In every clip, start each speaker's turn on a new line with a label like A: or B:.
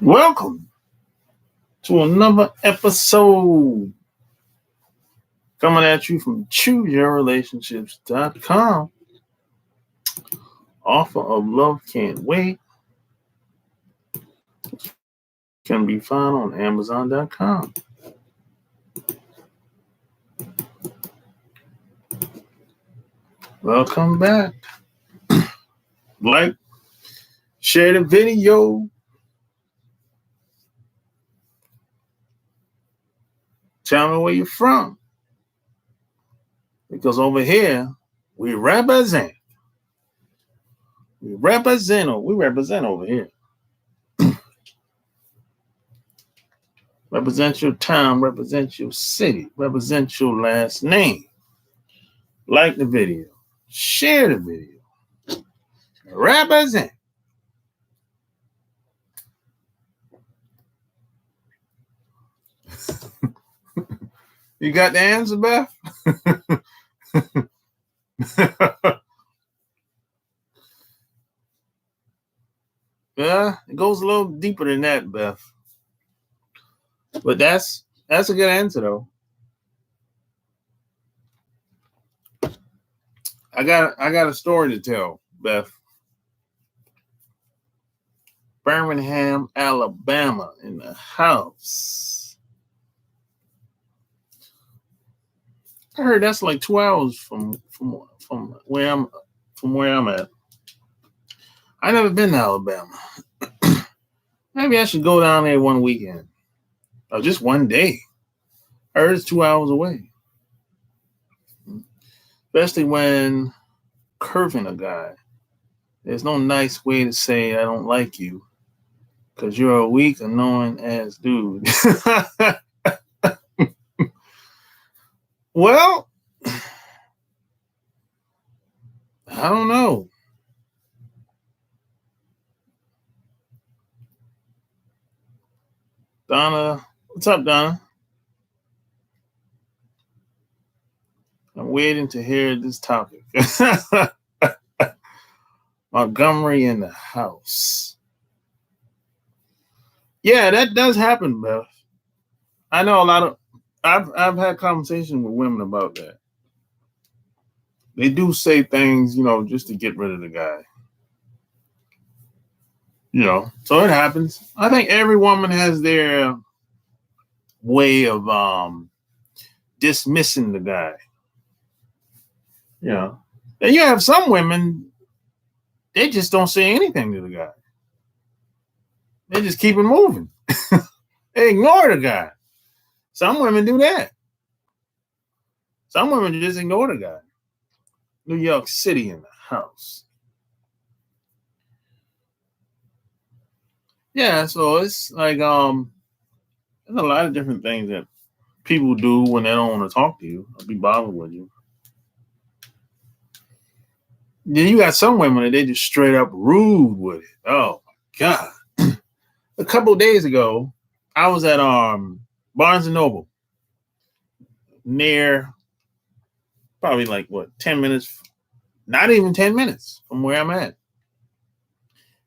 A: Welcome to another episode coming at you from ChooseYourRelationships.com. Offer of Love Can't Wait can be found on Amazon.com. Welcome back. Like, share the video. Tell me where you're from. Because over here, we represent. We represent over here. Represent your town, represent your city, represent your last name. Like the video. Share the video. Represent. You got the answer, Beth? Yeah, it goes a little deeper than that, Beth. But that's a good answer, though. I got a story to tell, Beth. Birmingham, Alabama, in the house. I heard that's like 2 hours from where I'm at. I never been to Alabama. Maybe I should go down there one weekend. Or just one day. I heard it's 2 hours away. Especially when curving a guy. There's no nice way to say I don't like you. Because you're a weak, annoying ass dude. Well, I don't know. Donna, what's up, Donna? I'm waiting to hear this topic. Montgomery in the house. Yeah, that does happen, Beth. I know a lot of. I've had conversations with women about that. They do say things, just to get rid of the guy. So it happens. I think every woman has their way of dismissing the guy. And you have some women, they just don't say anything to the guy. They just keep it moving. They ignore the guy. Some women do that. Some women just ignore the guy. New York City in the house. Yeah, so it's like there's a lot of different things that people do when they don't want to talk to you or be bothered with you. Then you got some women that they just straight up rude with it. Oh my God. A couple of days ago, I was at Barnes & Noble near probably 10 minutes, not even 10 minutes from where I'm at.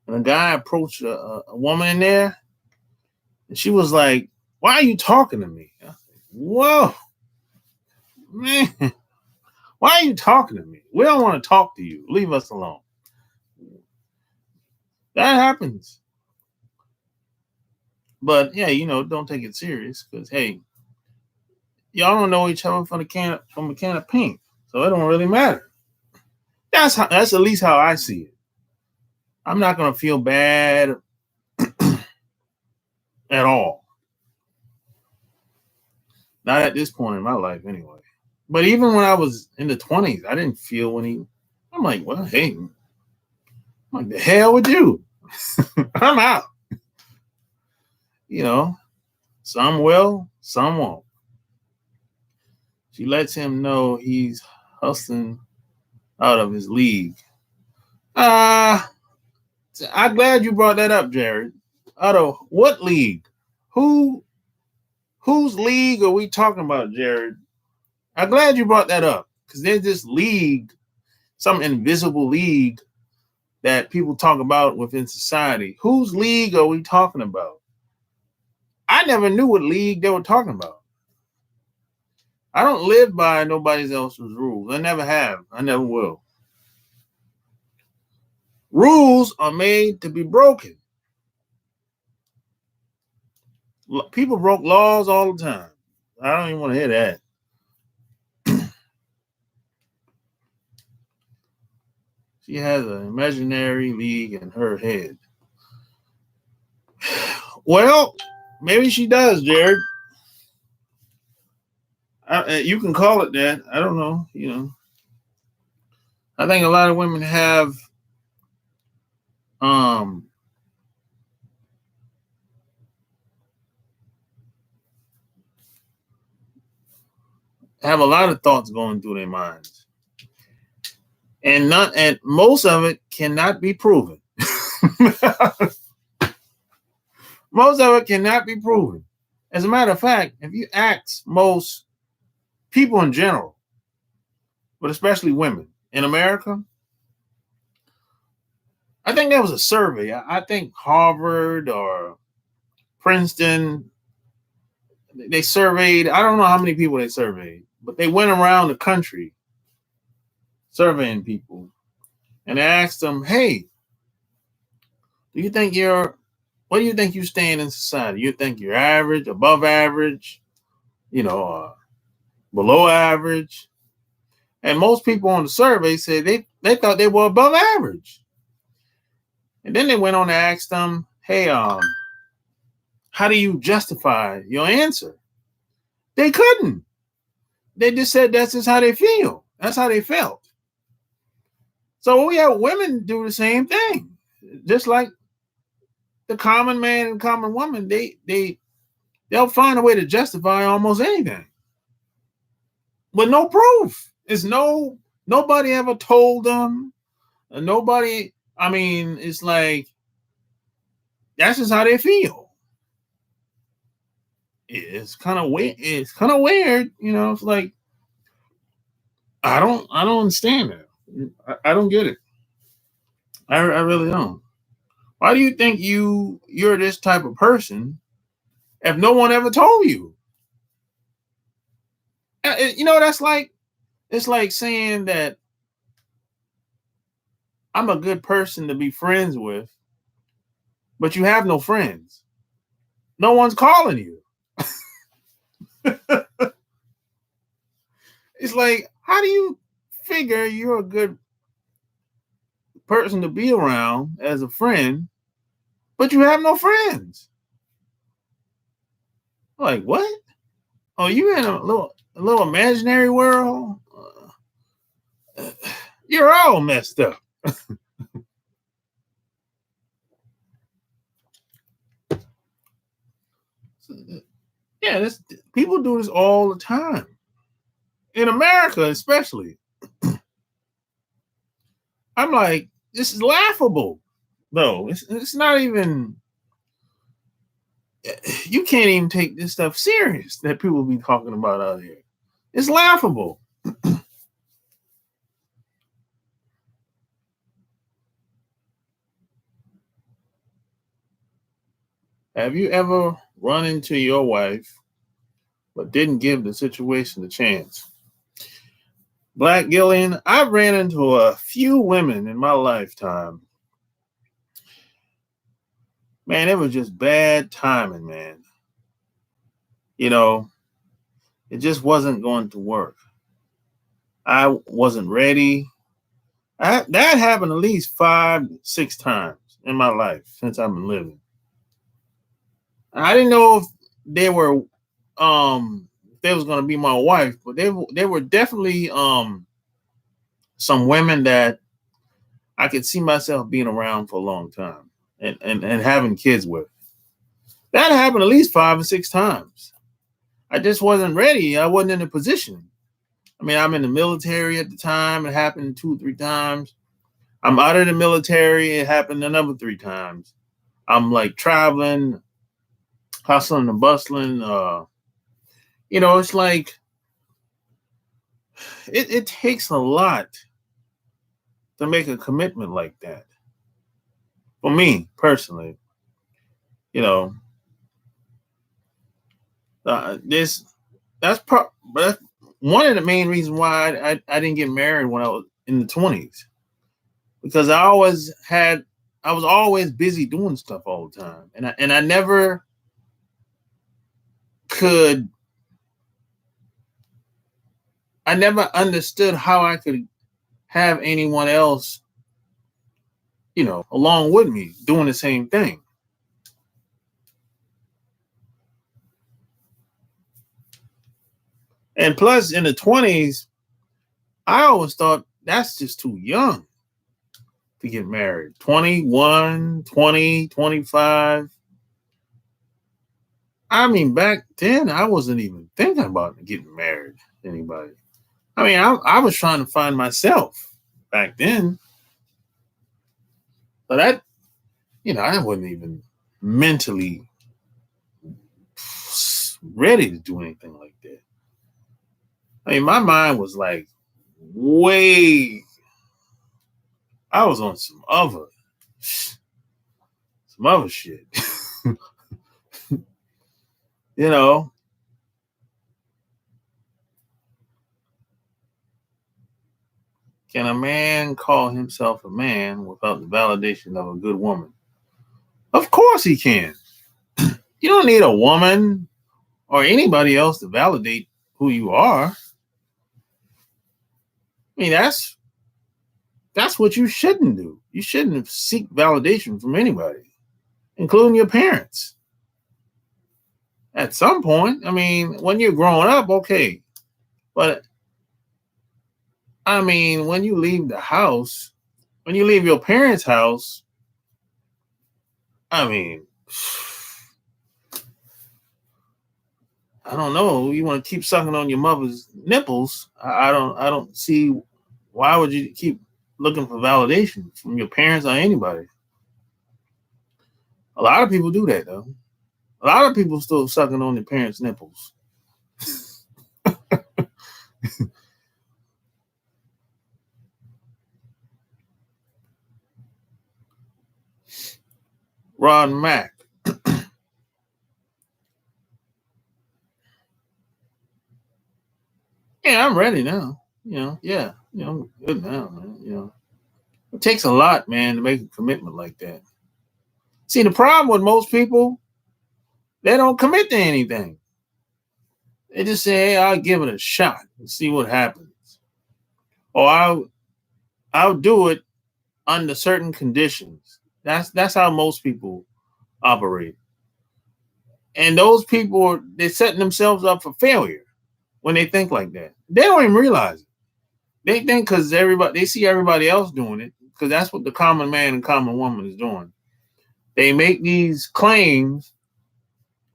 A: And a guy approached a woman in there, and she was like, "Why are you talking to me?" I was like, "Whoa, man, why are you talking to me? We don't want to talk to you. Leave us alone." That happens. But yeah, don't take it serious because hey, y'all don't know each other from a can of paint, so it don't really matter. That's at least how I see it. I'm not gonna feel bad at all. Not at this point in my life, anyway. But even when I was in the 20s, I didn't feel I'm like, well, hey, what the hell with you? I'm out. Some will, some won't. She lets him know he's hustling out of his league. I'm glad you brought that up, Jared. Out of what league? Whose league are we talking about, Jared? I'm glad you brought that up because there's this league, some invisible league that people talk about within society. Whose league are we talking about? I never knew what league they were talking about. I don't live by nobody else's rules. I never have. I never will. Rules are made to be broken. People broke laws all the time. I don't even want to hear that. She has an imaginary league in her head. Well, maybe she does, Jared. You can call it that. I don't know. I think a lot of women have a lot of thoughts going through their minds, and most of it cannot be proven. Most of it cannot be proven. As a matter of fact, if you ask most people in general, but especially women in America, I think there was a survey. I think Harvard or Princeton, they surveyed, I don't know how many people they surveyed, but they went around the country surveying people and asked them, hey, what do you think you stand in society? You think you're average, above average, below average? And most people on the survey said they thought they were above average. And then they went on to ask them, hey, how do you justify your answer? They couldn't. They just said that's just how they feel. That's how they felt. So we have women do the same thing. Just like the common man and common woman, they'll find a way to justify almost anything. But no proof. Nobody ever told them. Nobody, it's like that's just how they feel. It's kind of weird. It's kind of weird, it's like I don't understand it. I don't get it. I really don't. Why do you think you're this type of person if no one ever told you? That's like, it's like saying that I'm a good person to be friends with, but you have no friends. No one's calling you. It's like, how do you figure you're a good person to be around as a friend, but you have no friends? Like, what? Oh, you in a little imaginary world? You're all messed up. Yeah, people do this all the time. In America, especially. I'm like, this is laughable. No, it's not even. You can't even take this stuff serious that people be talking about out here. It's laughable. Have you ever run into your wife but didn't give the situation a chance? Black Gillian, I've ran into a few women in my lifetime. Man, it was just bad timing, man. It just wasn't going to work. I wasn't ready. That happened at least 5, 6 times in my life since I've been living. I didn't know if they were they was gonna be my wife, but they were definitely some women that I could see myself being around for a long time and having kids with. That happened at least 5 or 6 times. I just wasn't ready. I wasn't in a position. I'm in the military at the time. It happened 2 or 3 times. I'm out of the military. It happened another 3 times. I'm like traveling, hustling and bustling. It's like it takes a lot to make a commitment like that. For me personally, you know, This but that's one of the main reasons why I didn't get married when I was in the 20s, because I was always busy doing stuff all the time, and I never could I never understood how I could have anyone else, along with me doing the same thing. And plus, in the 20s, I always thought that's just too young to get married. 21, 20, 25. I mean, back then, I wasn't even thinking about getting married to anybody. I mean, I was trying to find myself back then. So I wasn't even mentally ready to do anything like that. I mean, my mind was like way, I was on some other shit. you know, can a man call himself a man without the validation of a good woman? Of course he can. You don't need a woman or anybody else to validate who you are. I mean, that's what you shouldn't do. You shouldn't seek validation from anybody, including your parents. At some point, I mean, when you're growing up, okay. But I mean, when you leave the house, when you leave your parents' house, I mean, I don't know. You want to keep sucking on your mother's nipples? I don't see why would you keep looking for validation from your parents or anybody. A lot of people do that though. A lot of people still sucking on their parents' nipples. Ron Mack. Yeah, I'm ready now. Yeah, I'm good now, man. It takes a lot, man, to make a commitment like that. See, the problem with most people, they don't commit to anything. They just say, "Hey, I'll give it a shot and see what happens," or I'll do it under certain conditions. That's how most people operate, and those people they're setting themselves up for failure when they think like that. They don't even realize it. They think because they see everybody else doing it, because that's what the common man and common woman is doing. They make these claims,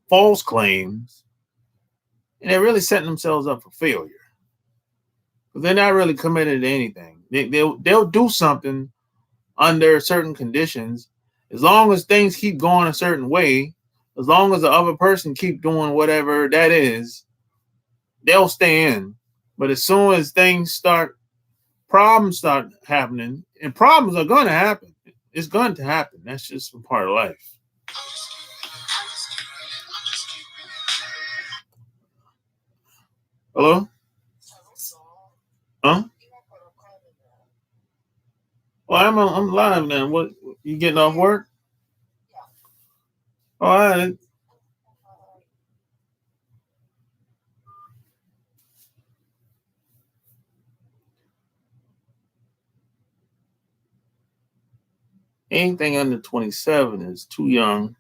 A: false claims, and they're really setting themselves up for failure. But they're not really committed to anything. They'll do something under certain conditions, as long as things keep going a certain way, as long as the other person keep doing whatever that is, they'll stay in. But as soon as problems start happening, and problems are going to happen. It's going to happen. That's just a part of life. Hello? Huh? Well, I'm live now. What, you getting off work? All right. Anything under 27 is too young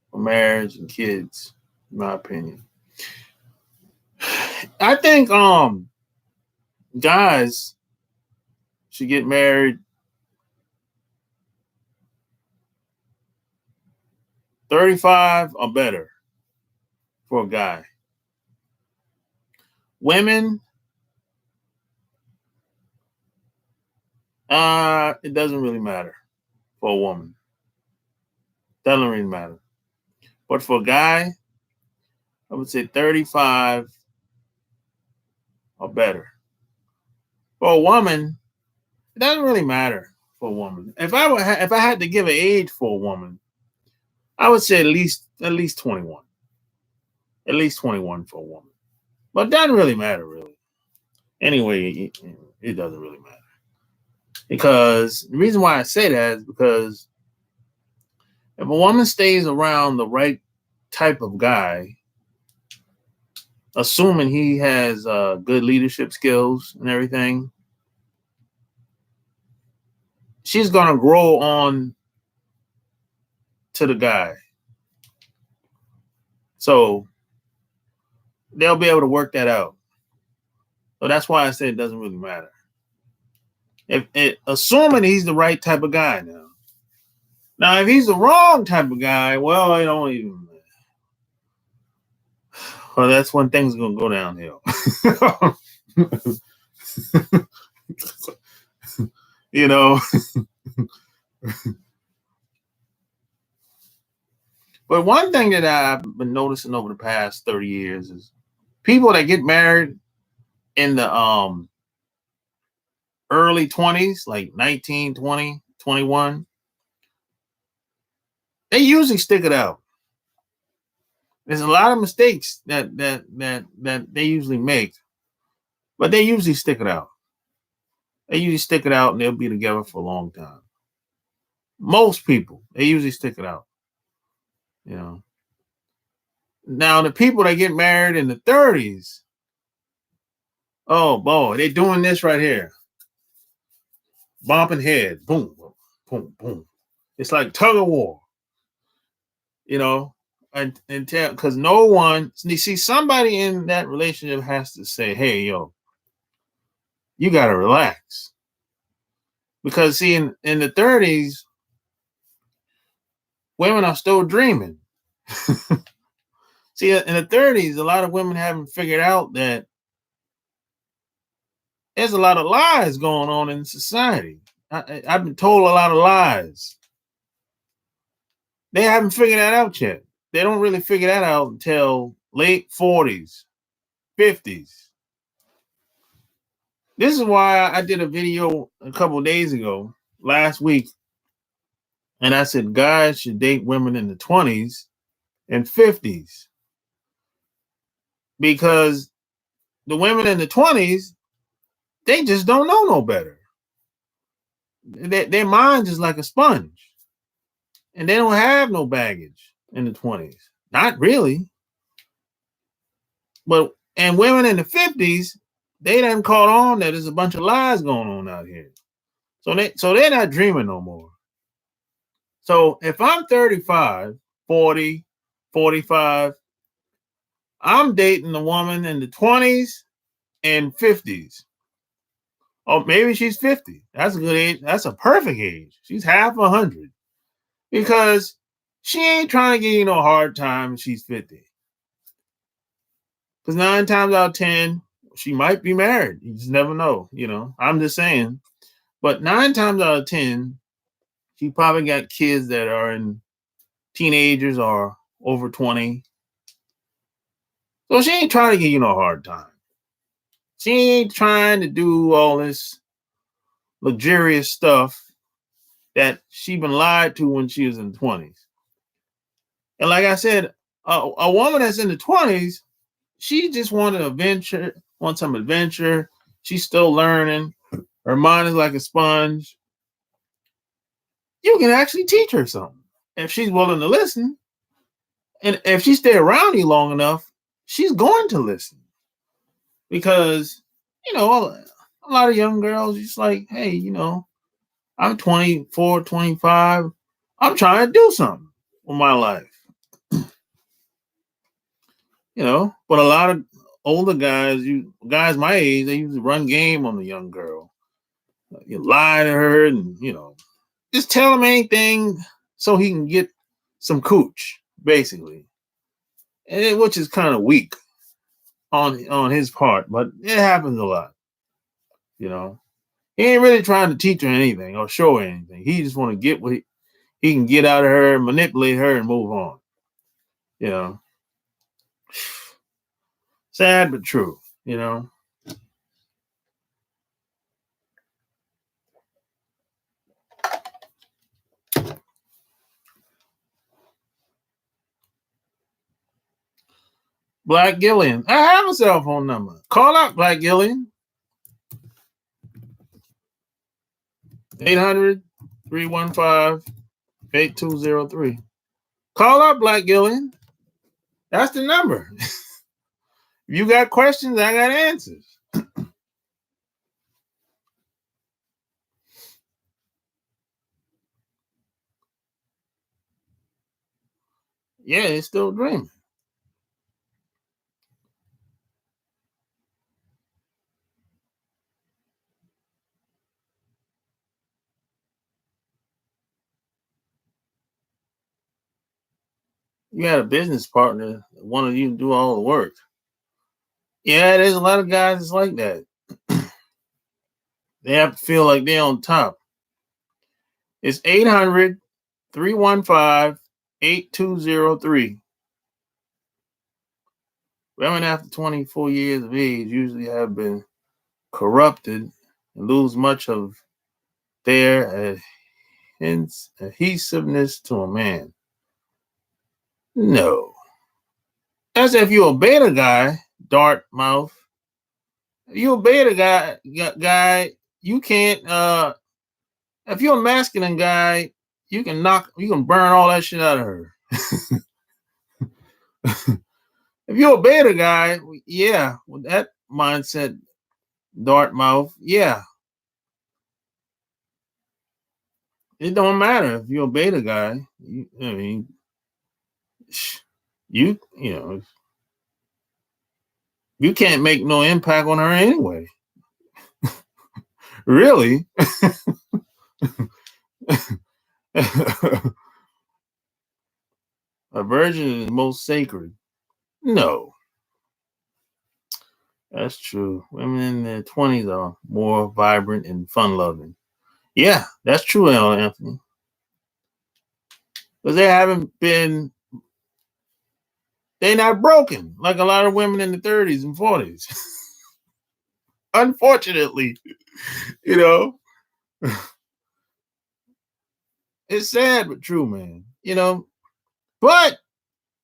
A: for marriage and kids, in my opinion. I think guys should get married 35 or better for a guy. Women, it doesn't really matter for a woman. Doesn't really matter. But for a guy, I would say 35 or better. For a woman, it doesn't really matter for a woman. If I had to give an age for a woman, I would say at least 21. At least 21 for a woman. But it doesn't really matter, really. Anyway, it doesn't really matter. Because the reason why I say that is because if a woman stays around the right type of guy, assuming he has good leadership skills and everything, she's going to grow on to the guy. So they'll be able to work that out. So that's why I say it doesn't really matter. Assuming he's the right type of guy now. Now, if he's the wrong type of guy, well, I don't even. Well, that's when things are gonna go downhill. You know. But one thing that I've been noticing over the past 30 years is people that get married in the early 20s, like 19, 20, 21, they usually stick it out. There's a lot of mistakes that they usually make, but they usually stick it out. They usually stick it out and they'll be together for a long time. Most people, they usually stick it out. You know. Now the people that get married in the 30s, oh boy, they doing this right here. Bumping head, boom, boom, boom. It's like tug of war. You know, and tell because no one you see somebody in that relationship has to say, hey, yo, you gotta relax. Because see, in the 30s, women are still dreaming. See, in the 30s, a lot of women haven't figured out that there's a lot of lies going on in society. I've been told a lot of lies. They haven't figured that out yet. They don't really figure that out until late 40s, 50s. This is why I did a video a couple of days ago, last week, and I said guys should date women in the 20s and 50s. Because the women in the 20s, they just don't know no better. Their mind is like a sponge. And they don't have no baggage in the 20s. Not really. And women in the 50s, they done caught on that there's a bunch of lies going on out here. So they're not dreaming no more. So if I'm 35, 40, 45, I'm dating a woman in the 20s and 50s. Oh, maybe she's 50. That's a good age. That's a perfect age. She's half 100. Because she ain't trying to give you no hard time when she's 50. Because 9 times out of 10, she might be married. You just never know, you know. I'm just saying. But 9 times out of 10, she probably got kids that are in teenagers or over 20. So she ain't trying to give you no hard time. She ain't trying to do all this luxurious stuff that she been lied to when she was in the 20s. And like I said, a woman that's in the 20s, she just wanted some adventure. She's still learning. Her mind is like a sponge. You can actually teach her something if she's willing to listen. And if she stay around you long enough, she's going to listen. Because, you know, a lot of young girls just like, hey, you know, I'm 24, 25. I'm trying to do something with my life. You know, but a lot of older guys my age, they used to run game on the young girl. You lie to her and, you know, just tell him anything so he can get some cooch, basically. Which is kind of weak on his part, but it happens a lot. You know, he ain't really trying to teach her anything or show her anything. He just want to get what he can get out of her, manipulate her, and move on. You know, sad but true. You know. Black Gillian. I have a cell phone number. Call out Black Gillian. 800-315-8203. Call up Black Gillian. That's the number. If you got questions, I got answers. Yeah, it's still dreaming. You had a business partner that wanted you to do all the work. Yeah, there's a lot of guys that's like that. They have to feel like they're on top. It's 800-315-8203. Women after 24 years of age usually have been corrupted and lose much of their adhesiveness to a man. No. As if you're a beta guy, dart mouth. If you're a beta guy, you can't if you're a masculine guy, you can burn all that shit out of her. If you're a beta guy, yeah, with that mindset, dart mouth, yeah. It don't matter if you're a beta guy. You know, you can't make no impact on her anyway. Really? A virgin is most sacred. No. That's true. Women in their 20s are more vibrant and fun-loving. Yeah, that's true, Anthony. Because they're not broken like a lot of women in the 30s and 40s. Unfortunately, you know. It's sad but true, man. But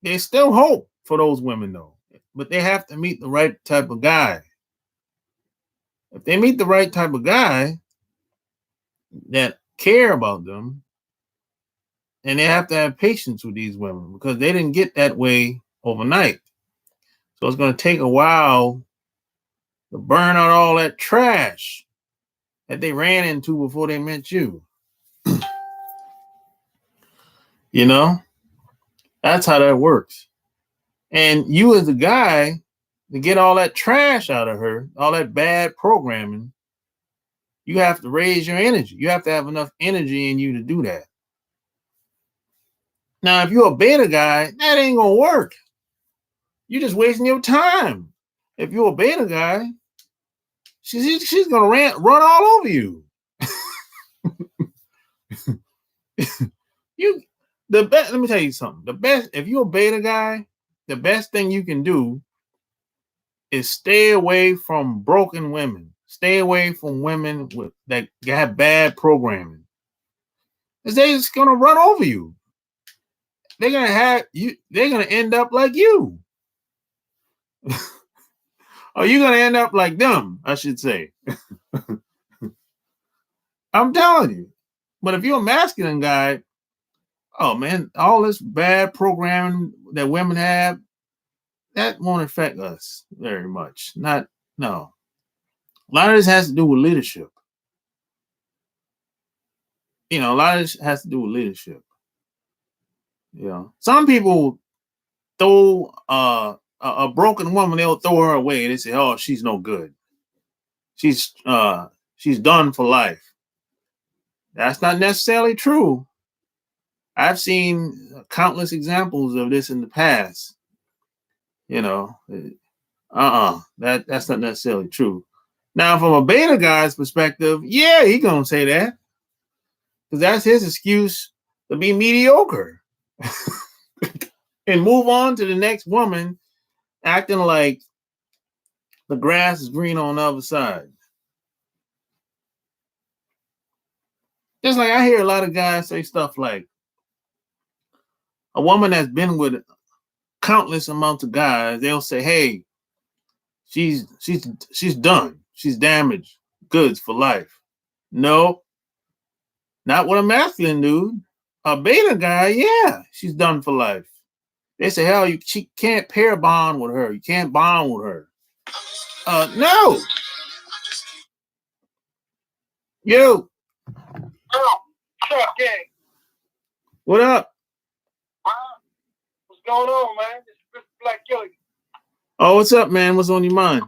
A: there's still hope for those women, though. But they have to meet the right type of guy. If they meet the right type of guy that care about them, and they have to have patience with these women because they didn't get that way overnight. So it's going to take a while to burn out all that trash that they ran into before they met you. That's how that works. And you as a guy, to get all that trash out of her, all that bad programming, you have to raise your energy. You have to have enough energy in you to do that. Now, if you're a beta guy, that ain't gonna work. You're just wasting your time. If you're a beta guy, she's gonna run all over you. Let me tell you something. The best, if you're a beta guy, the best thing you can do is stay away from broken women. Stay away from women that have bad programming. Because they're just gonna run over you. They're gonna end up like you. Or you're gonna end up like them, I should say. I'm telling you. But if you're a masculine guy, oh man, all this bad programming that women have, that won't affect us very much. No. A lot of this has to do with leadership. A lot of this has to do with leadership. Some people throw a broken woman, they'll throw her away. They say, "Oh, she's no good. She's done for life." That's not necessarily true. I've seen countless examples of this in the past. That's not necessarily true. Now, from a beta guy's perspective, yeah, he gonna say that because that's his excuse to be mediocre and move on to the next woman, acting like the grass is green on the other side. Just like I hear a lot of guys say stuff like, a woman that's been with countless amounts of guys, they'll say, "Hey, she's done. She's damaged goods for life." No, not with a masculine dude. A beta guy, yeah, she's done for life. They say, "Hell, she can't pair bond with her. You can't bond with her." No. Yo.
B: Oh, what's up, gang?
A: What up?
B: What's going on, man? This is Mr. Black Gilligan.
A: Oh, what's up, man? What's on your mind?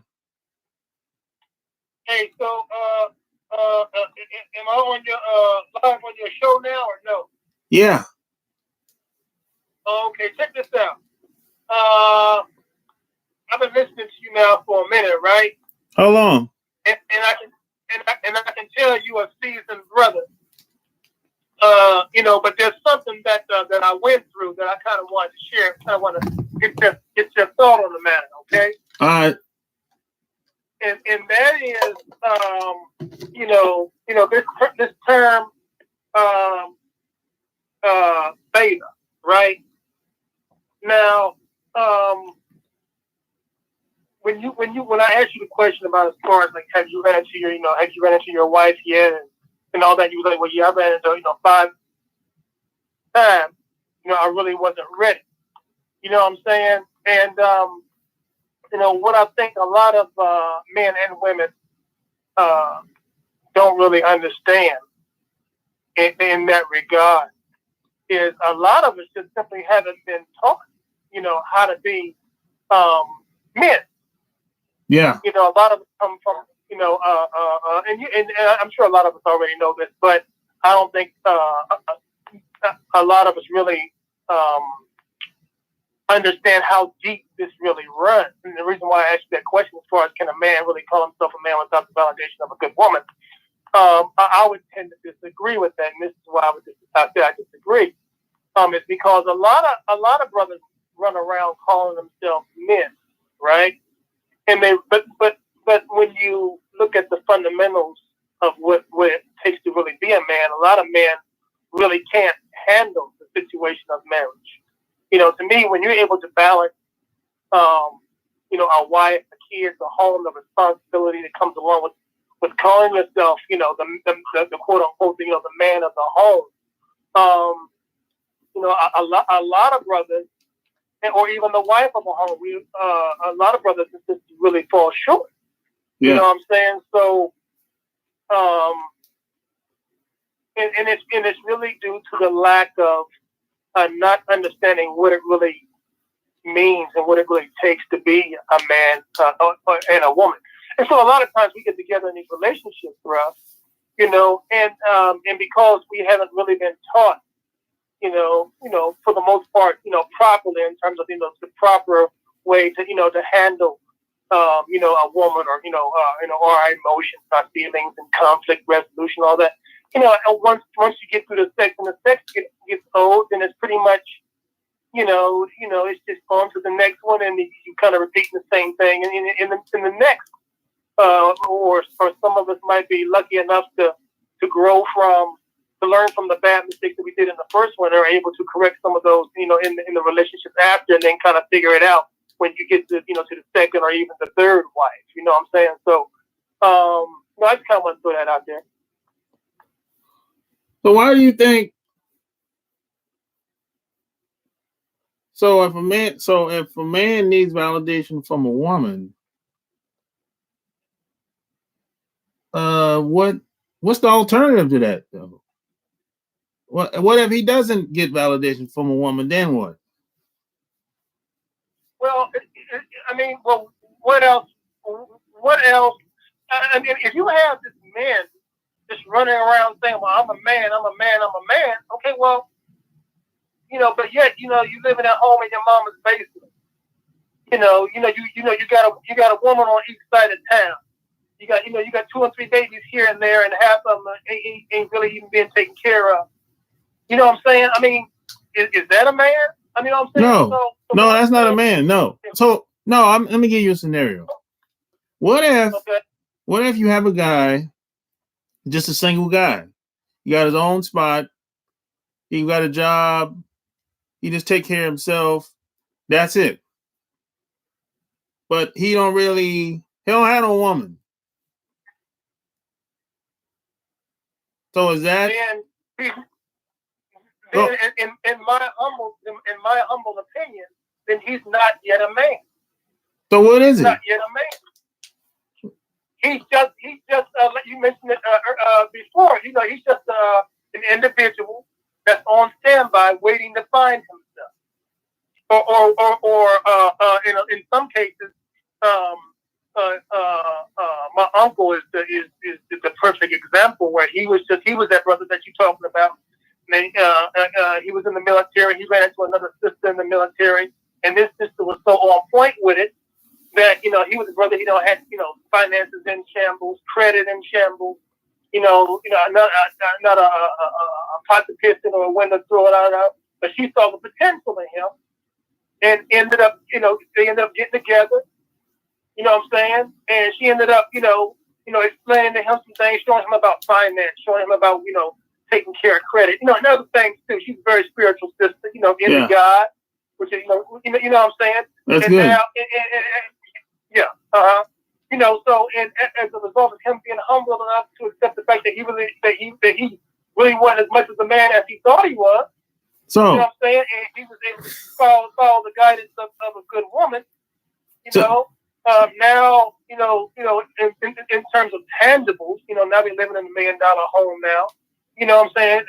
B: Hey, so, am I on your live on your show now or no?
A: Yeah.
B: Okay, check this out. I've been listening to you now for a minute, right?
A: How long?
B: And I can tell you a seasoned brother. But there's something that I went through that I kind of wanted to share. I want to get your thought on the matter, okay?
A: All right.
B: And that is, this term, beta, right? Now, when I asked you the question about as far as like, have you ran into your wife yet, and all that, you was like, well, yeah, I ran into 5 times. I really wasn't ready. You know what I'm saying? And what I think a lot of men and women don't really understand in that regard is a lot of us just simply haven't been taught, how to be men.
A: Yeah.
B: A lot of us come from, and I'm sure a lot of us already know this, but I don't think a lot of us really understand how deep this really runs. And the reason why I asked you that question, as far as can a man really call himself a man without the validation of a good woman, I would tend to disagree with that, and this is why I disagree. Is because a lot of brothers run around calling themselves men, right? And but when you look at the fundamentals of what it takes to really be a man, a lot of men really can't handle the situation of marriage. To me, when you're able to balance, a wife, a kids, a home, the responsibility that comes along with calling yourself, the quote unquote, the man of the home. A lot of brothers, or even the wife of a home, a lot of brothers and sisters really fall short.
A: Yeah.
B: You know what I'm saying? So, and it's really due to the lack of not understanding what it really means and what it really takes to be a man and a woman. And so a lot of times we get together in these relationships, Russ, and because we haven't really been taught, for the most part, properly in terms of, the proper way to, to handle, a woman or, our emotions, our feelings and conflict resolution, all that. And once you get through the sex and the sex gets old, then it's pretty much, it's just on to the next one, and you kind of repeat the same thing in the next. Or some of us might be lucky enough to learn from the bad mistakes that we did in the first one, and are able to correct some of those, in the relationship after, and then kind of figure it out when you get to, to the second or even the third wife. You know what I'm saying? So, I just kind of want to throw that out there.
A: So why do you think? So if a man needs validation from a woman, what's the alternative to that though? What if he doesn't get validation from a woman? Then what?
B: Well, what else? What else? I mean, if you have this man just running around saying, "Well, I'm a man, I'm a man, I'm a man," okay, well, but yet, you living at home in your mama's basement. You got a woman on each side of town. You got 2 or 3 babies here and there, and half of them ain't really even being taken care of. You know what I'm saying? I mean, is that a man? I mean, I'm saying
A: no, that's not a man. No. So no, let me give you a scenario. What if you have a guy, just a single guy? He got his own spot. He got a job. He just take care of himself. That's it. But he don't have no woman. So is that?
B: Then in my humble opinion, then he's not yet a man.
A: So what is
B: he's
A: it?
B: Not yet a man. He's just you mentioned it before. He's just an individual that's on standby, waiting to find himself. Or in some cases, my uncle is the perfect example where he was that brother that you're talking about. And he was in the military. He ran into another sister in the military, and this sister was so on point with it that he was a brother. Had finances in shambles, credit in shambles. Not a pot to piss in or a window to throw it out. But she saw the potential in him, and ended up they ended up getting together. You know what I'm saying? And she ended up explaining to him some things, showing him about finance, showing him about taking care of credit. And other things too. She's a very spiritual sister. Into God, which is you know what I'm saying.
A: That's good.
B: Now, yeah. So and as a result of him being humble enough to accept the fact that he really wasn't as much of a man as he thought he was.
A: So
B: you know what I'm saying? And he was able to follow the guidance of a good woman. Now, in terms of tangibles, now we're living in $1 million home now. You know what I'm saying?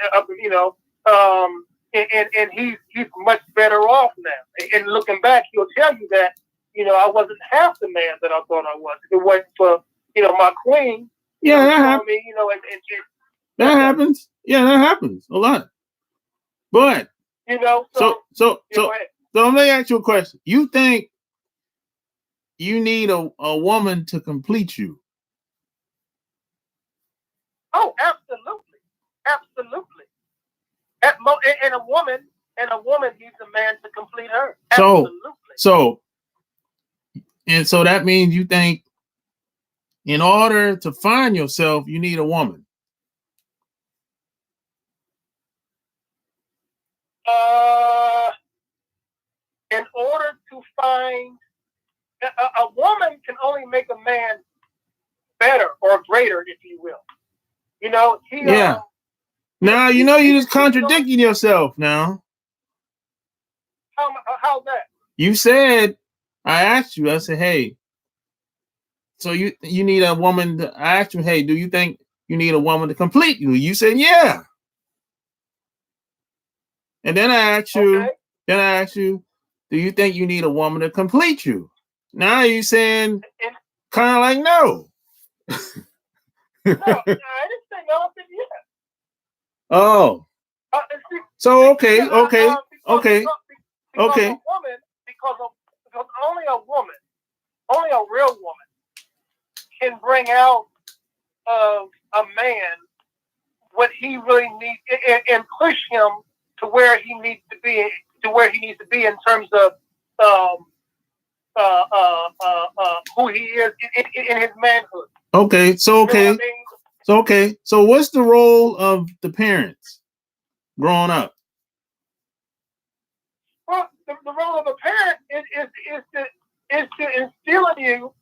B: And he's much better off now. And looking back, he'll tell you that, I wasn't half the man that I thought I was. If it wasn't for, my queen.
A: Yeah, that happens. That happens. Yeah, that happens a lot. But so let me ask you a question. You think you need a woman to complete you?
B: Oh, absolutely. And a woman needs a man to complete her. Absolutely.
A: So that means you think in order to find yourself, you need a woman.
B: In order to find a woman can only make a man better or greater, if you will.
A: Yeah. Now you're just contradicting yourself now.
B: How's that?
A: You said, I asked you, I said, hey, so you need a woman I asked you, hey, do you think you need a woman to complete you? You said, yeah. And then I asked you, do you think you need a woman to complete you? Now you're saying kind of like no.
B: No, I didn't say no, I said yes.
A: Oh. So okay.
B: Because only a real woman can bring out of a man what he really needs and push him to where he needs to be in terms of who he is in his manhood.
A: Okay, so what's the role of the parents growing up?
B: Well, the role of a parent is to instill in you,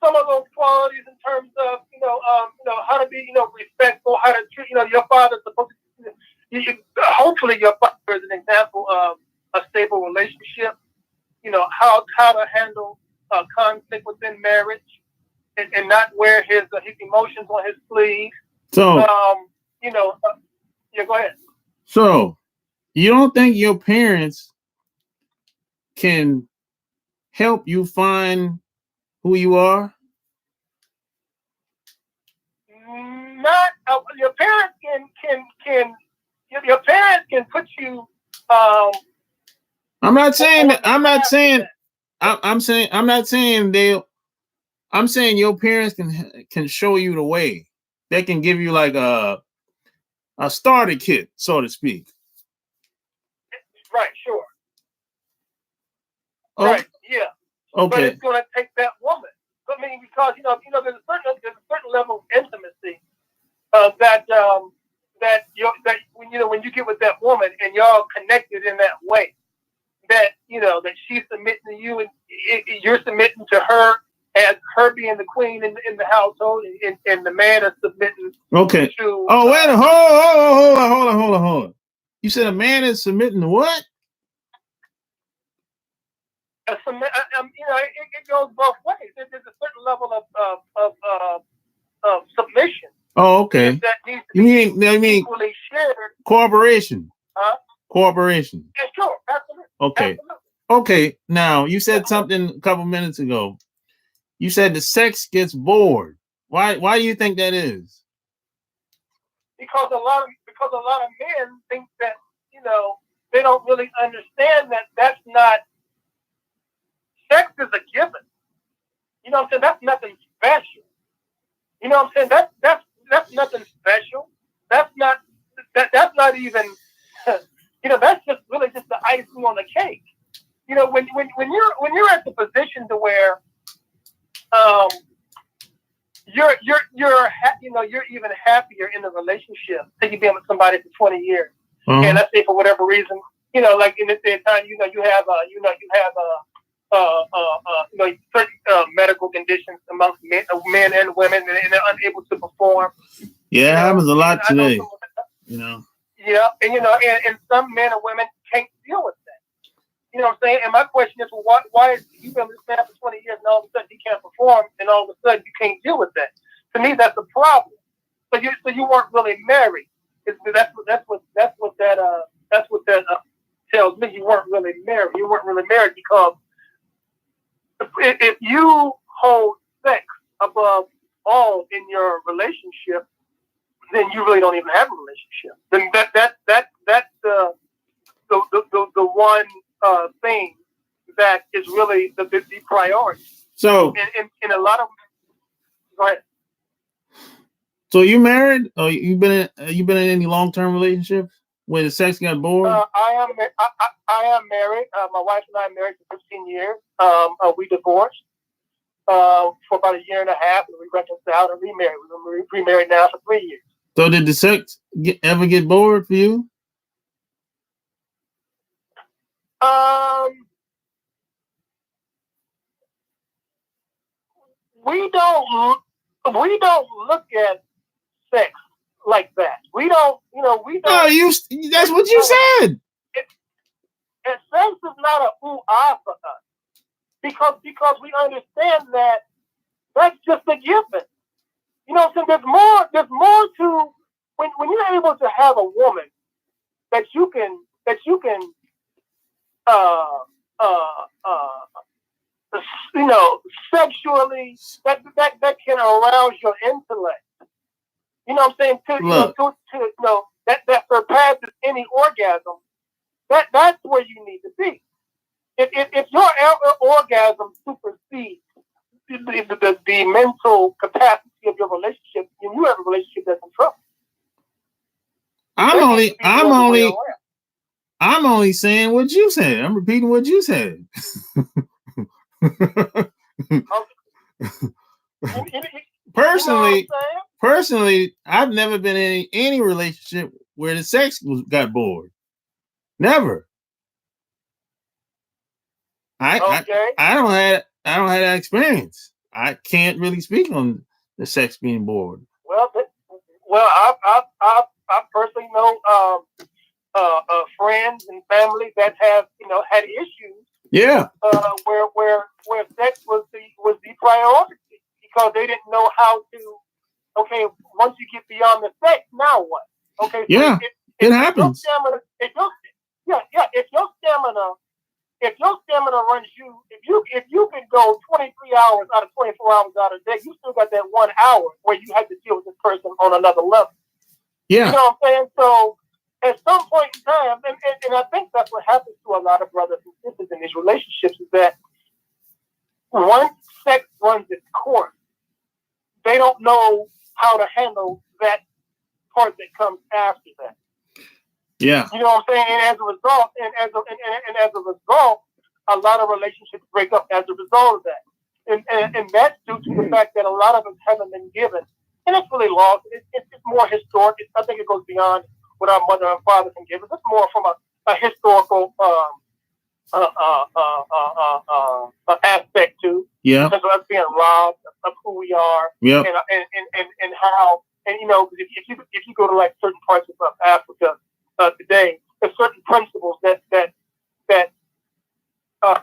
B: some of those qualities in terms of, how to be, respectful, how to treat, your father's supposed to. Hopefully, your father is an example of a stable relationship. How to handle conflict within marriage, and not wear his emotions on his sleeve.
A: So,
B: go ahead.
A: So, you don't think your parents can help you find who you are?
B: Not your parents can your parents can put you.
A: I'm not saying that. I'm not saying they'll. I'm saying your parents can show you the way. They can give you like a starter kit, so to speak.
B: Right. Sure.
A: Oh,
B: right. Yeah.
A: Okay.
B: But it's going to take that woman. I mean, because there's a certain level of intimacy that when you get with that woman and y'all connected in that way. that that she's submitting to you and you're submitting to her as her being the queen in the household, and the man is submitting.
A: Okay.
B: To,
A: oh, wait a hold on. You said a man is submitting to what?
B: It goes both ways. There's a certain level of submission.
A: Oh, okay.
B: That needs to
A: you mean
B: equally shared.
A: Cooperation?
B: Huh?
A: Cooperation.
B: Yeah, sure, absolutely.
A: Okay.
B: Absolutely.
A: Okay. Now you said something a couple minutes ago. You said the sex gets bored. Why do you think that is?
B: Because a lot of men think that they don't really understand that that's not. Sex is a given. You know what I'm saying? That's nothing special. You know what I'm saying? That's nothing special. That's not even that's just really just the icing on the cake. When you're at the position to where you're even happier in the relationship that you've been with somebody for 20 years.
A: Mm-hmm.
B: And let's say for whatever reason, like in this day and time, you have certain medical conditions amongst men and women, and they're unable to perform.
A: Yeah, it happens a lot today.
B: Yeah, and some men and women can't deal with that. You know what I'm saying? And my question is, well, why is you've been with this man for 20 years and all of a sudden he can't perform, and all of a sudden you can't deal with that? To me, that's a problem. So you weren't really married. That's what that tells me. You weren't really married. You weren't really married because if you hold sex above all in your relationship, then you really don't even have a relationship. Then that's the one thing that is really the priority.
A: So
B: in a lot of go ahead.
A: So you married? Or you been in any long-term relationships where the sex got bored?
B: I am married. My wife and I are married for 15 years. We divorced for about a year and a half, and we reconciled and remarried. We've been remarried now for 3 years.
A: So did the sex ever get bored for you?
B: We don't look at sex like that. We don't.
A: No, that's what you said.
B: And sex is not a ooh-ah for us because we understand that that's just a given. So there's more to when you're able to have a woman that you can sexually that can arouse your intellect. You know what I'm saying? That surpasses any orgasm. That's where you need to be. If your orgasm supersedes the mental capacity of your relationship, then you have a relationship that's in trouble.
A: I'm only saying what you said. I'm repeating what you said. Personally, I've never been in any relationship where the sex got bored. Never. I don't have that experience. I can't really speak on the sex being bored.
B: Well, I personally know friends and family that have had issues.
A: Yeah.
B: Where sex was the priority because they didn't know how to. Okay, once you get beyond the sex, now what? Okay. So
A: yeah. It happens.
B: If your stamina runs you, if you could go 23 hours out of 24 hours out of the day, you still got that 1 hour where you have to deal with this person on another level.
A: Yeah.
B: You know what I'm saying? So at some point in time, and I think that's what happens to a lot of brothers and sisters in these relationships is that once sex runs its course, they don't know how to handle that part that comes after that.
A: Yeah.
B: You know what I'm saying? And as a result, a lot of relationships break up as a result of that. And that's due to the fact that a lot of us haven't been given. And it's really lost. It's more historic. I think it goes beyond what our mother and father can give us. It's more from a historical aspect to.
A: Yeah.
B: Because of us being robbed of who we are.
A: Yep.
B: And how, and you know, if you go to like certain parts of Africa today, there's certain principles that uh,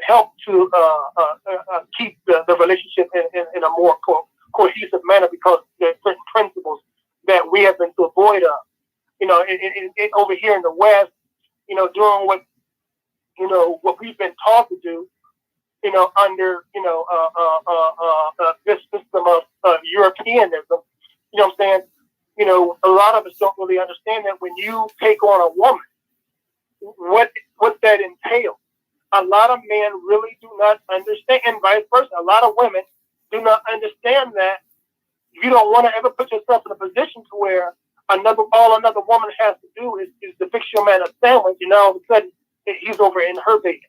B: help to keep the relationship in a more cohesive manner, because there's certain principles that we have been to avoid of. You know, over here in the West, you know, doing what we've been taught to do, you know, under, you know, this system of Europeanism, you know what I'm saying? You know, a lot of us don't really understand that when you take on a woman, what that entails. A lot of men really do not understand, and vice versa. A lot of women do not understand that you don't want to ever put yourself in a position to where all another woman has to do is to fix your man a sandwich, and all of a sudden he's over in her bed.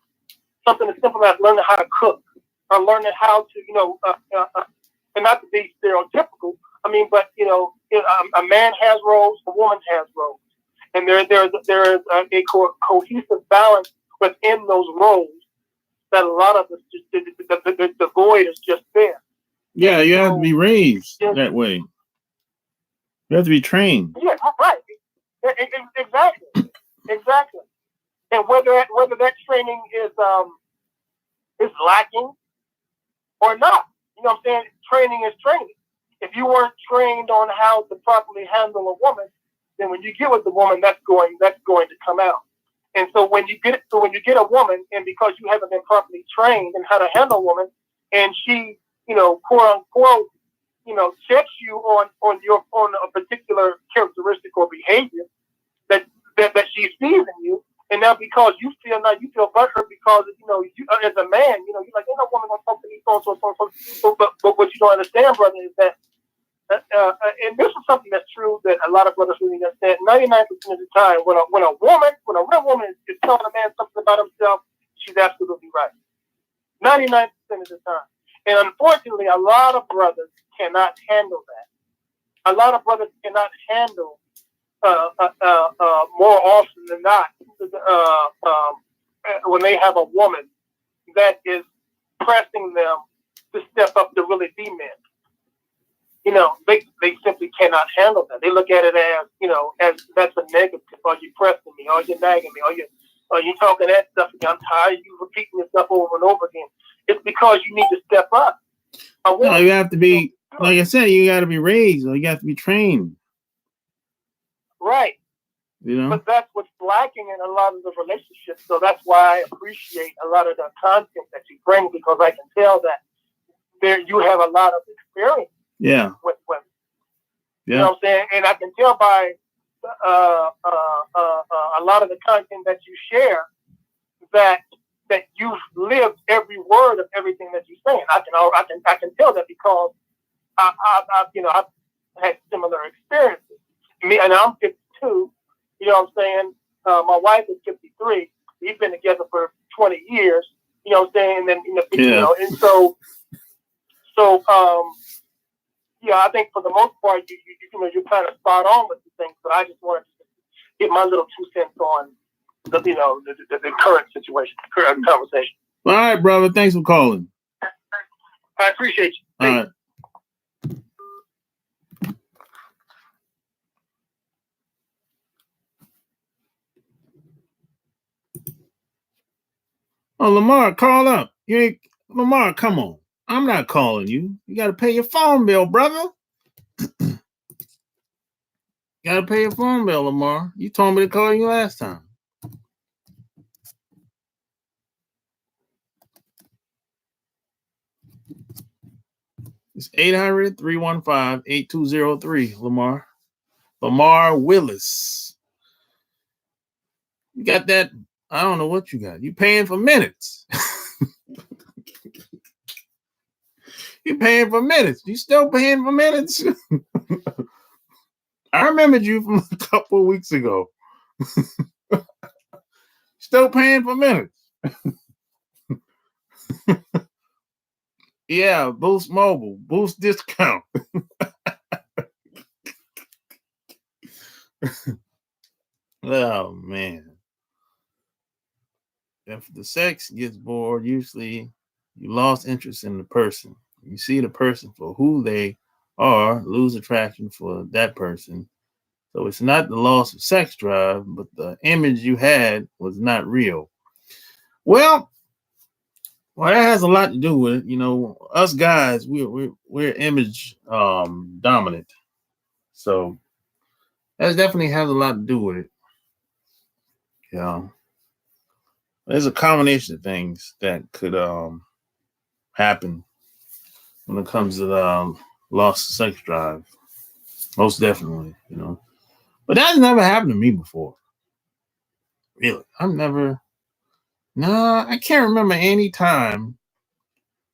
B: Something as simple as learning how to cook, or learning how to, you know, and not to be stereotypical. I mean, but you know, a man has roles, a woman has roles, and there is a cohesive balance within those roles that a lot of us just the void is just there.
A: Yeah, you have to be raised that way. You have to be trained.
B: Yeah, right. Exactly. And whether that training is lacking or not, you know what I'm saying? Training is training. If you weren't trained on how to properly handle a woman, then when you get with the woman, that's going to come out. And so when you get a woman, and because you haven't been properly trained in how to handle a woman, and she, you know, quote unquote, you know, checks you on a particular characteristic or behavior that she sees in you, and now because you feel butthurt because, you know, you as a man, you know, you're like, ain't no woman gonna talk to me so. But what you don't understand, brother, is that and this is something that's true that a lot of brothers really understand. 99% of the time, when a real woman is telling a man something about himself, she's absolutely right. 99% of the time. And unfortunately, a lot of brothers cannot handle that. A lot of brothers cannot handle more often than not when they have a woman that is pressing them to step up to really be men. You know, they simply cannot handle that. They look at it as, you know, as that's a negative. Are you pressing me? Are you nagging me? Are you talking that stuff again? I'm tired of you repeating this stuff over and over again. It's because you need to step up.
A: No, you have to be, like I said, you got to be raised, or you have to be trained.
B: Right.
A: You know?
B: But that's what's lacking in a lot of the relationships. So that's why I appreciate a lot of the content that you bring, because I can tell that you have a lot of experience.
A: Yeah.
B: With women.
A: Yeah.
B: You know what I'm saying? And I can tell by a lot of the content that you share that you've lived every word of everything that you're saying. I can tell that because I've had similar experiences. Me, and I'm 52. You know what I'm saying? My wife is 53. We've been together for 20 years. You know what I'm saying? And then you know, and so yeah, I think for the most part, you're kind of spot on with the things, but I just wanted to get my little 2 cents on the current situation, current conversation.
A: All right, brother. Thanks for calling.
B: I appreciate you.
A: All right. Oh, Lamar, call up. Lamar, come on. I'm not calling you. You got to pay your phone bill, brother. Got to pay your phone bill, Lamar. You told me to call you last time. It's 800-315-8203, Lamar. Lamar Willis. You got that? I don't know what you got. You paying for minutes. You paying for minutes. You still paying for minutes? I remembered you from a couple of weeks ago. Still paying for minutes. Yeah, Boost Mobile, Boost discount. Oh, man. if the sex gets bored, usually you lost interest in the person. You see the person for who they are, lose attraction for that person. So it's not the loss of sex drive, but the image you had was not real. Well, that has a lot to do with it. You know, us guys, we're image dominant. So that definitely has a lot to do with it. You know, there's a combination of things that could happen when it comes to loss of sex drive. Most definitely, you know. But that's never happened to me before. Really. I've never no, I can't remember any time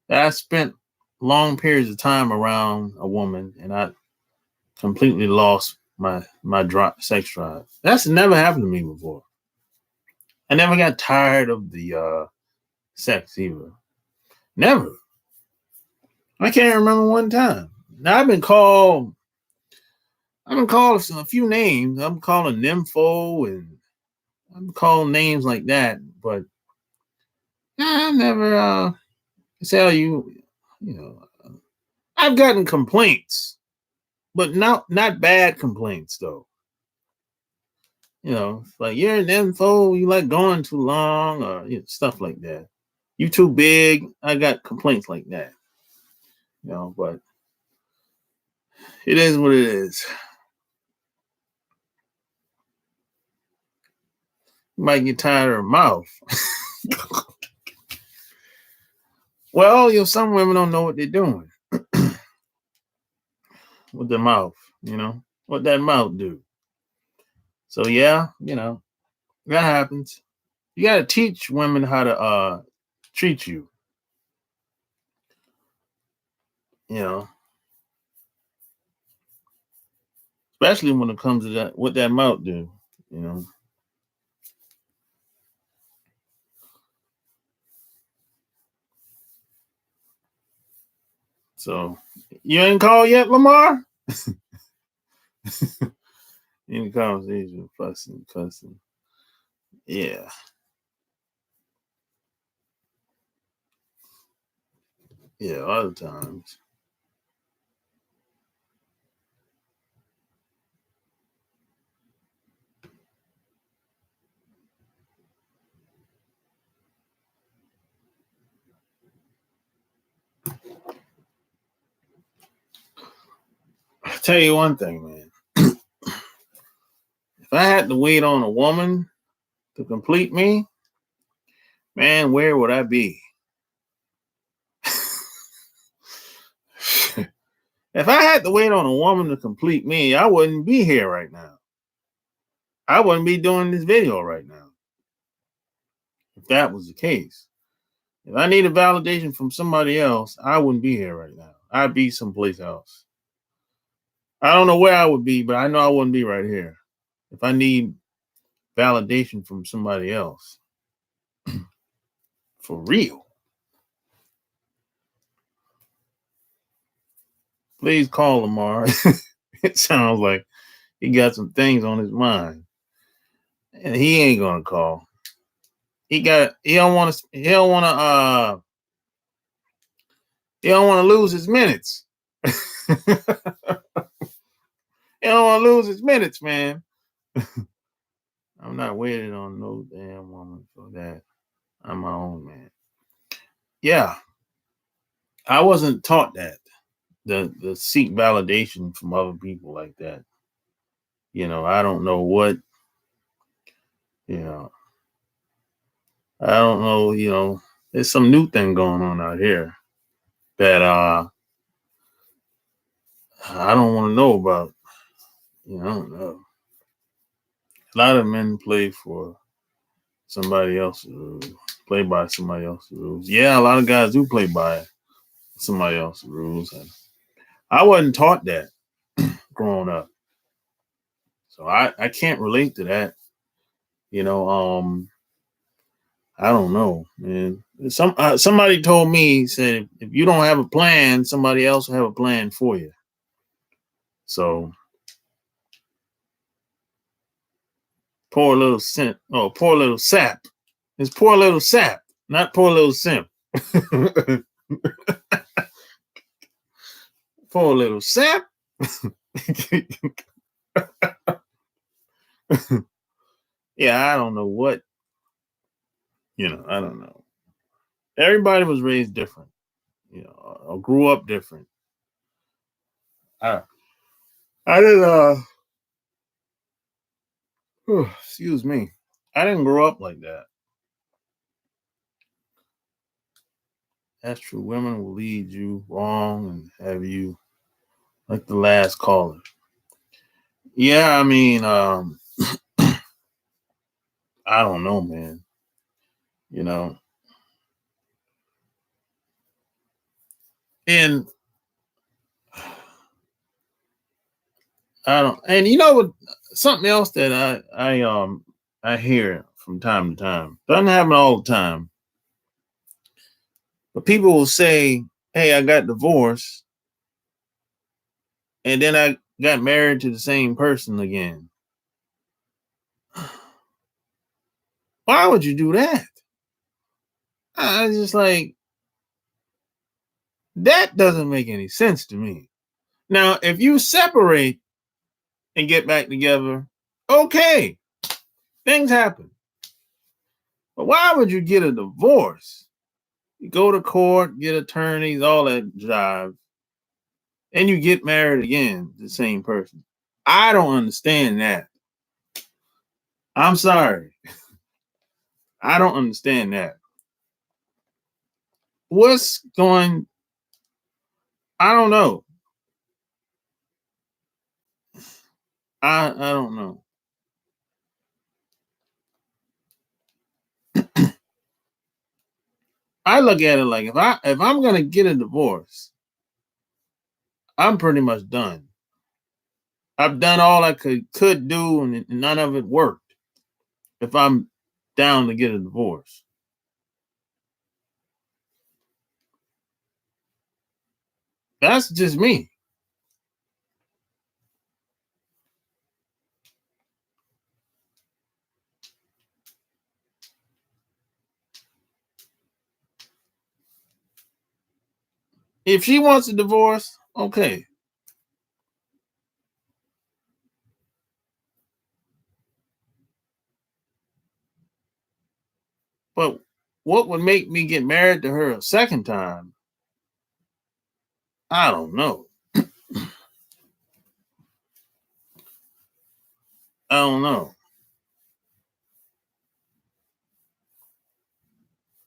A: that I spent long periods of time around a woman and I completely lost my sex drive. That's never happened to me before. I never got tired of the sex either. Never. I can't remember one time. Now I've been called a few names. I'm calling nympho and I'm calling names like that, but I never tell you, you know, I've gotten complaints, but not bad complaints though. You know, like you're an info, you like going too long, or stuff like that. You too big. I got complaints like that. You know, but it is what it is. You might get tired of her mouth. Well, some women don't know what they're doing with their mouth. You know what that mouth do. So yeah, that happens. You got to teach women how to treat you. You know, especially when it comes to that, what that mouth do. You know. So you ain't called yet, Lamar? In the conversation, fussing, cussing. Yeah. Yeah, other times. I'll tell you one thing, man. If I had to wait on a woman to complete me, man, where would I be? If I had to wait on a woman to complete me, I wouldn't be here right now. I wouldn't be doing this video right now. If that was the case. If I needed validation from somebody else, I wouldn't be here right now. I'd be someplace else. I don't know where I would be, but I know I wouldn't be right here. If I need validation from somebody else. For real. Please call Lamar. It sounds like he got some things on his mind. And he ain't gonna call. He don't want to lose his minutes. He don't want to lose his minutes, man. I'm not waiting on no damn woman for that. I'm my own man. Yeah. I wasn't taught that. The seek validation from other people like that. I don't know what, you know, I don't know, there's some new thing going on out here that I don't want to know about. I don't know. A lot of men play for somebody else's rules, play by somebody else's rules. Yeah, a lot of guys do play by somebody else's rules. And I wasn't taught that growing up. So I can't relate to that. I don't know, man. Somebody told me, said, if you don't have a plan, somebody else will have a plan for you. So poor little sap. It's poor little sap, not poor little simp. Poor little sap. Yeah, I don't know what, I don't know. Everybody was raised different, or grew up different. I didn't, excuse me. I didn't grow up like that. That's true. Women will lead you wrong and have you like the last caller. Yeah, I mean, I don't know, man. You know, and I don't, and you know what? Something else that I hear from time to time, doesn't happen all the time, but people will say, "Hey, I got divorced, and then I got married to the same person again." Why would you do that? I just like that doesn't make any sense to me. Now, if you separate and get back together, okay, things happen. But why would you get a divorce? You go to court, get attorneys, all that jive, and you get married again to the same person. I don't understand that. I'm sorry. I don't understand that. What's going I don't know. I don't know. I look at it like if I'm gonna get a divorce, I'm pretty much done. I've done all I could do, and none of it worked. If I'm down to get a divorce, that's just me. If she wants a divorce, okay. But what would make me get married to her a second time? I don't know. I don't know.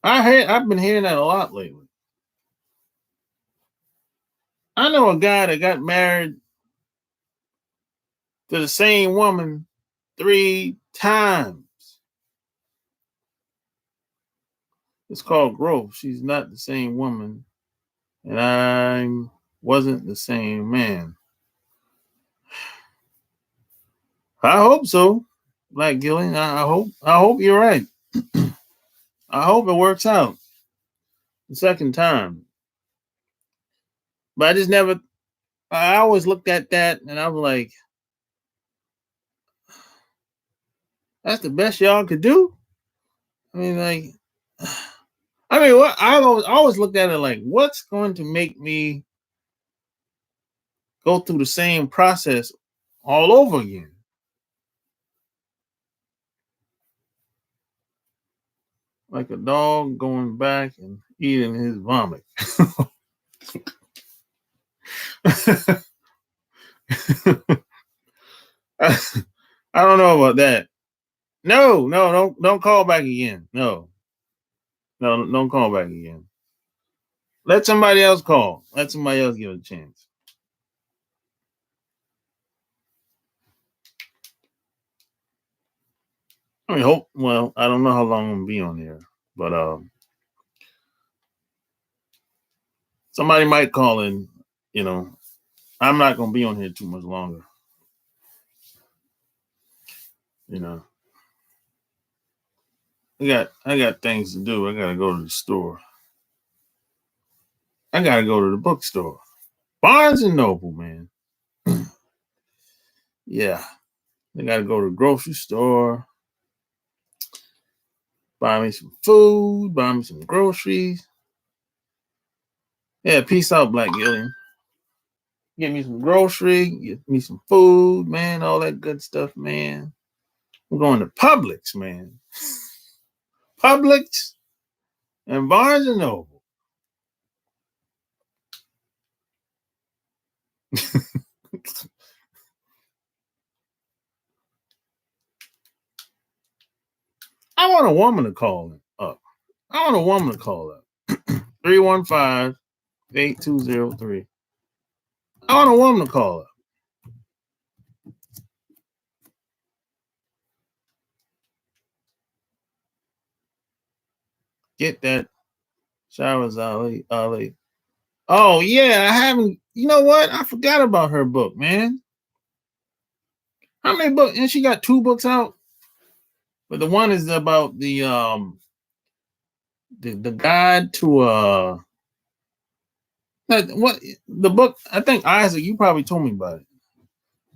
A: I've been hearing that a lot lately. I know a guy that got married to the same woman 3 times. It's called growth. She's not the same woman, and I wasn't the same man. I hope so, Black Gillian. I hope you're right. I hope it works out the second time. But I just never. I always looked at that and I was like, "That's the best y'all could do." I mean, like, what I always looked at it like, what's going to make me go through the same process all over again? Like a dog going back and eating his vomit. I don't know about that. No, don't call back again. No, don't call back again. Let somebody else call. Let somebody else give it a chance. I mean, hope. Well, I don't know how long I'm gonna be on here, but somebody might call in. You know, I'm not gonna be on here too much longer. You know, I got things to do. I gotta go to the store. I gotta go to the bookstore. Barnes and Noble, man. Yeah, I gotta go to the grocery store. Buy me some food, buy me some groceries. Yeah, peace out, Black Gillian. Get me some grocery, get me some food, man, all that good stuff, man. I'm going to Publix, man. Publix and Barnes and Noble. I want a woman to call up. I want a woman to call up. 315-8203. I want a woman to call up. Get that Showers Ali. Oh, yeah, I haven't. You know what? I forgot about her book, man. How many books? And she got 2 books out. But the one is about the guide to what the book. I think Isaac, you probably told me about it.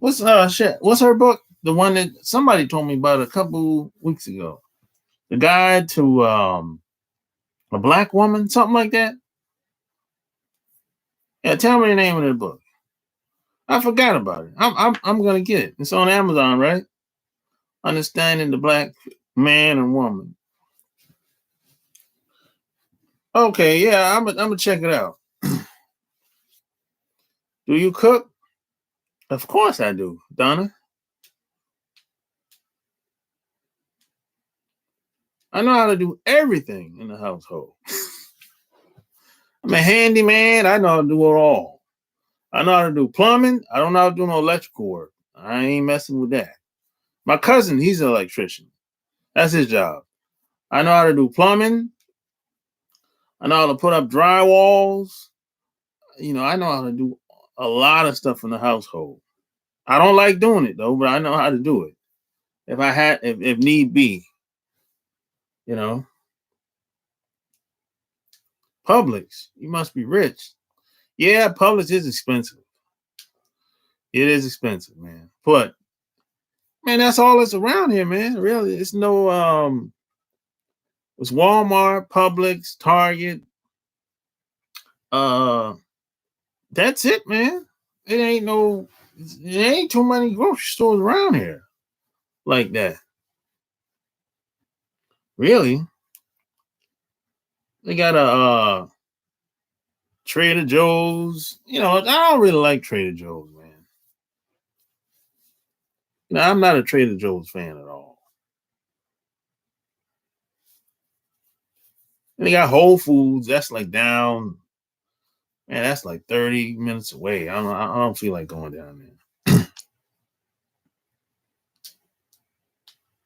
A: What's her book? The one that somebody told me about a couple weeks ago. The guide to a black woman, something like that. Yeah, tell me the name of the book. I forgot about it. I'm gonna get it. It's on Amazon, right? Understanding the Black Man and Woman. Okay, yeah, I'm gonna check it out. Do you cook? Of course I do, Donna. I know how to do everything in the household. I'm a handyman. I know how to do it all. I know how to do plumbing. I don't know how to do no electrical work. I ain't messing with that. My cousin, he's an electrician. That's his job. I know how to do plumbing. I know how to put up drywalls. I know how to do a lot of stuff in the household. I don't like doing it though, but I know how to do it. If need be, you know. Publix, you must be rich. Yeah, Publix is expensive. It is expensive, man. But man, that's all that's around here, man. Really, it's no it's Walmart, Publix, Target. That's it, man. It ain't too many grocery stores around here like that. Really? They got a Trader Joe's. I don't really like Trader Joe's, man. I'm not a Trader Joe's fan at all. And they got Whole Foods. That's like down. Man, that's like 30 minutes away. I don't feel like going down there.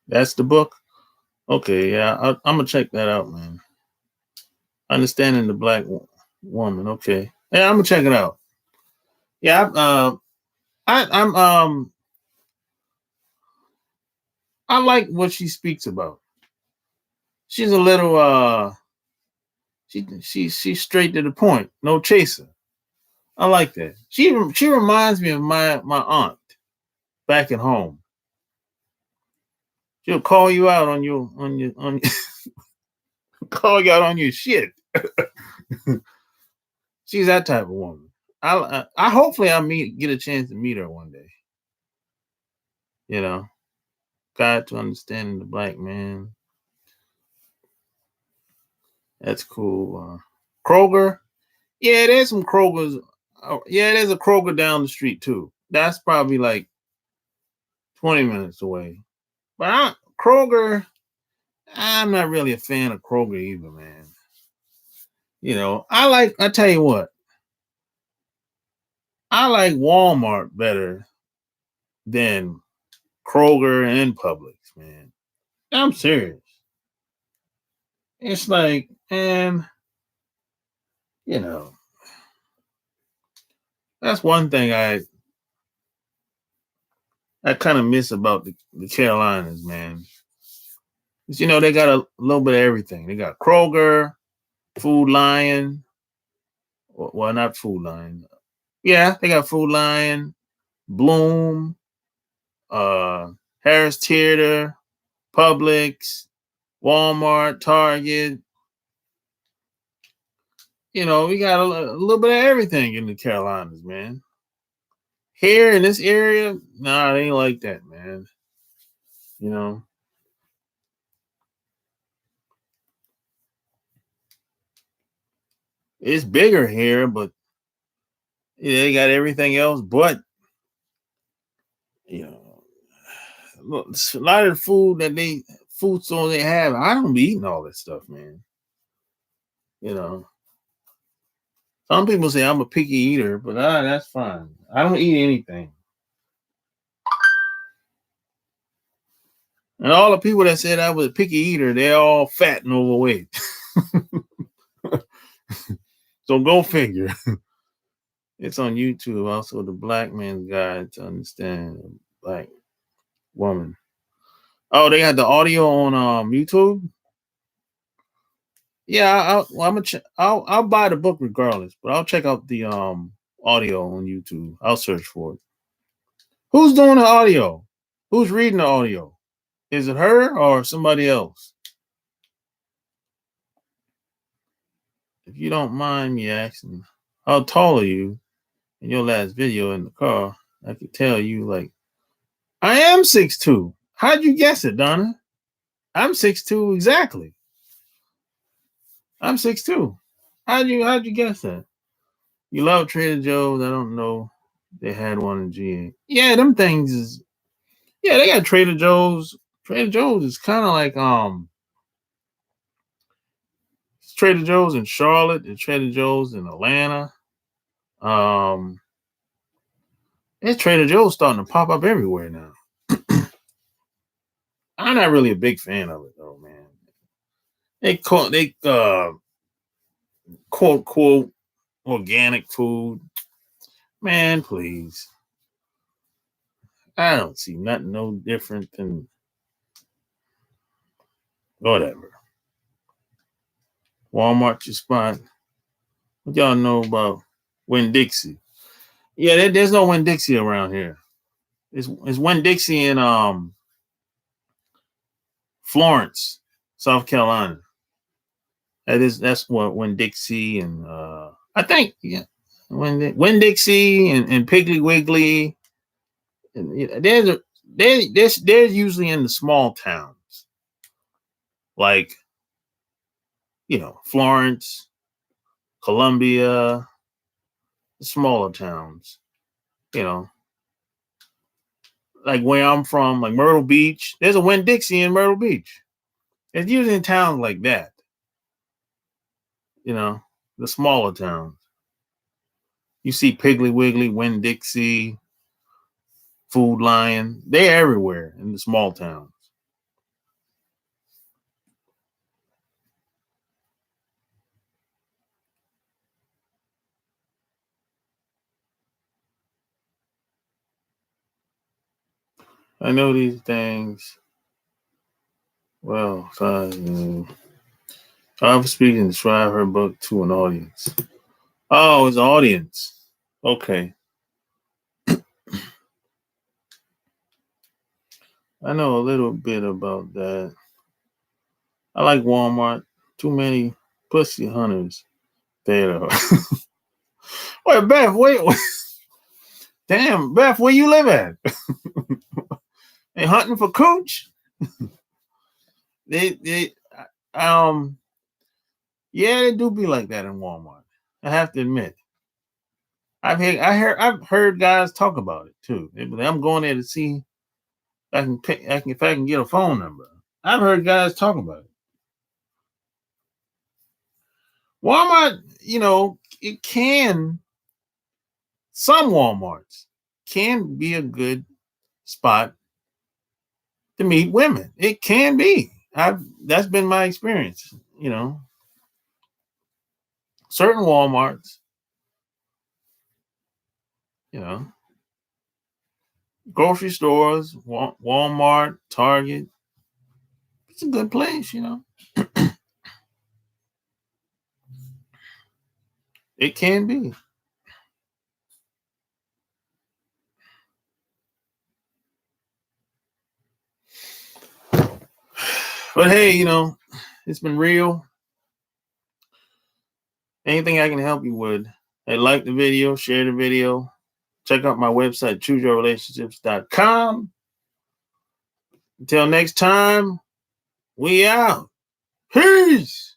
A: That's the book. Okay, yeah, I'm gonna check that out, man. Understanding the Black Woman. Okay, yeah, I'm gonna check it out. Yeah, I like what she speaks about. She's a little she's straight to the point, no chaser. I like that. She reminds me of my aunt back at home. She'll call you out on your call you out on your shit. She's that type of woman. I hopefully get a chance to meet her one day. Guide to Understanding the Black Man. That's cool. Kroger. Yeah, there's some Krogers. Yeah, there's a Kroger down the street too. That's probably like 20 minutes away. But Kroger, I'm not really a fan of Kroger either, man. I tell you what, I like Walmart better than Kroger and Publix, man. I'm serious. It's like, and that's one thing I kind of miss about the Carolinas, man. They got a little bit of everything. They got Kroger, Food Lion. Well, not Food Lion. Yeah, they got Food Lion, Bloom, Harris Theater, Publix, Walmart, Target. You know, we got a little bit of everything in the Carolinas, man. Here in this area, nah, it ain't like that, man. You know, it's bigger here, but they got everything else. But you know, look, a lot of the food stores they have, I don't be eating all that stuff, man. You know, some people say I'm a picky eater, but that's fine. I don't eat anything. And all the people that said I was a picky eater, they're all fat and overweight. So go figure. It's on YouTube. Also, the Black Man's Guide to Understand a Black Woman. Oh, they had the audio on YouTube. Yeah, I'll buy the book regardless, but I'll check out the audio on YouTube. I'll search for it. Who's doing the audio? Who's reading the audio? Is it her or somebody else? If you don't mind me asking, how tall are you? In your last video in the car, I could tell you like I am 6'2". How'd you guess it, Donna? I'm 6'2" exactly. I'm 6'2". How'd you guess that? You love Trader Joe's? I don't know. They had one in GA. Yeah, them things is yeah, they got Trader Joe's. Trader Joe's is kind of like Trader Joe's in Charlotte and Trader Joe's in Atlanta. Um it's Trader Joe's starting to pop up everywhere now. I'm not really a big fan of it though, man. They quote quote organic food. Man, please. I don't see nothing no different than whatever. Walmart your spot. What y'all know about Winn-Dixie? Yeah, there's no Winn-Dixie around here. It's Winn-Dixie in Florence, South Carolina. That's what Winn-Dixie and I think yeah, Winn-Dixie and Piggly Wiggly. And, you know, they're usually in the small towns, like Florence, Columbia, smaller towns. You know, like where I'm from, like Myrtle Beach. There's a Winn-Dixie in Myrtle Beach. It's usually in towns like that. You know, the smaller towns. You see Piggly Wiggly, Winn-Dixie, Food Lion. They're everywhere in the small towns. I know these things. Well, I was speaking to describe her book to an audience. Oh, it's an audience. Okay. I know a little bit about that. I like Walmart. Too many pussy hunters there. Wait, Beth, wait. Damn, Beth, where you live at? They hunting for cooch? they yeah, they do be like that in Walmart. I have to admit. I've heard guys talk about it too. I'm going there to see if I can get a phone number. I've heard guys talk about it. Walmart, some Walmarts can be a good spot to meet women. It can be. That's been my experience. Certain Walmarts, you know, grocery stores, Walmart, Target. It's a good place. It can be. But hey, you know, it's been real. Anything I can help you with, hey, like the video, share the video. Check out my website, chooseyourrelationships.com. Until next time, we out. Peace.